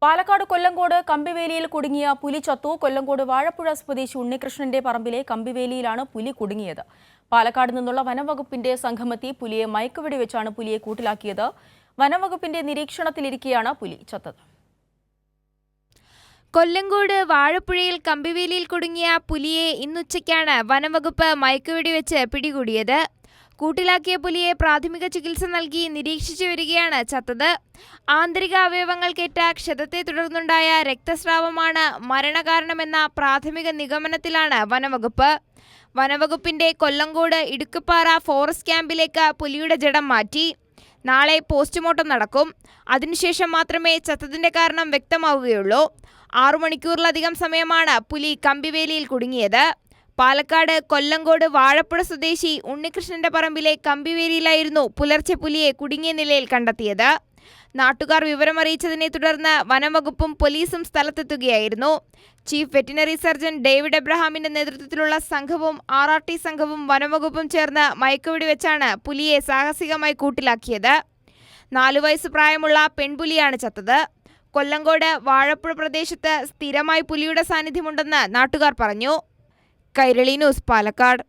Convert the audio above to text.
പാലക്കാട് കൊല്ലങ്കോട് കമ്പിവേലിയിൽ കുടുങ്ങിയ പുലി ചത്തു. കൊല്ലങ്കോട് വാഴപ്പുഴ സ്വദേശി ഉണ്ണികൃഷ്ണന്റെ പറമ്പിലെ കമ്പിവേലിയിലാണ് പുലി കുടുങ്ങിയത്. പാലക്കാട് നിന്നുള്ള വനംവകുപ്പിന്റെ സംഘമെത്തി പുലിയെ മയക്കുവെടി വെച്ചാണ് പുലിയെ കൂട്ടിലാക്കിയത്. വനംവകുപ്പിന്റെ നിരീക്ഷണത്തിലിരിക്കെയാണ് പുലി ചത്തത്. കൊല്ലങ്കോട് വാഴപ്പുഴയിൽ കമ്പിവേലിയിൽ കുടുങ്ങിയ പുലിയെ ഇന്നുച്ചയ്ക്കാണ് വനംവകുപ്പ് മയക്കുവെടി വെച്ച് പിടികൂടിയത്. കൂട്ടിലാക്കിയ പുലിയെ പ്രാഥമിക ചികിത്സ നൽകി നിരീക്ഷിച്ചു വരികയാണ് ചത്തത്. ആന്തരിക അവയവങ്ങൾക്കേറ്റ ക്ഷതത്തെ തുടർന്നുണ്ടായ രക്തസ്രാവമാണ് മരണകാരണമെന്ന പ്രാഥമിക നിഗമനത്തിലാണ് വനംവകുപ്പ്. വനംവകുപ്പിന്റെ കൊല്ലങ്കോട് ഇടുക്കുപാറ ഫോറസ്റ്റ് ക്യാമ്പിലേക്ക് പുലിയുടെ ജഡം മാറ്റി. നാളെ പോസ്റ്റ്മോർട്ടം നടക്കും. അതിനുശേഷം മാത്രമേ ചത്തതിന്റെ കാരണം വ്യക്തമാവുകയുള്ളൂ. 6 മണിക്കൂറിലധികം സമയമാണ് പുലി കമ്പിവേലിയിൽ കുടുങ്ങിയത്. പാലക്കാട് കൊല്ലങ്കോട് വാഴപ്പുഴ സ്വദേശി ഉണ്ണികൃഷ്ണന്റെ പറമ്പിലെ കമ്പിവേലിയിലായിരുന്നു പുലർച്ചെ പുലിയെ കുടുങ്ങിയ നിലയിൽ കണ്ടെത്തിയത്. നാട്ടുകാർ വിവരമറിയിച്ചതിനെ തുടർന്ന് വനംവകുപ്പും പോലീസും സ്ഥലത്തെത്തുകയായിരുന്നു. ചീഫ് വെറ്റിനറി സർജൻ ഡേവിഡ് എബ്രഹാമിന്റെ നേതൃത്വത്തിലുള്ള സംഘവും RRT സംഘവും വനംവകുപ്പും ചേർന്ന് മയക്കുവെടി വെച്ചാണ് പുലിയെ സാഹസികമായി കൂട്ടിലാക്കിയത്. 4 വയസ്സ് പ്രായമുള്ള പെൺപുലിയാണ് ചത്തത്. കൊല്ലങ്കോട് വാഴപ്പുഴ പ്രദേശത്ത് സ്ഥിരമായി പുലിയുടെ സാന്നിധ്യമുണ്ടെന്ന് നാട്ടുകാർ പറഞ്ഞു. കൈരളി ന്യൂസ്, പാലക്കാട്.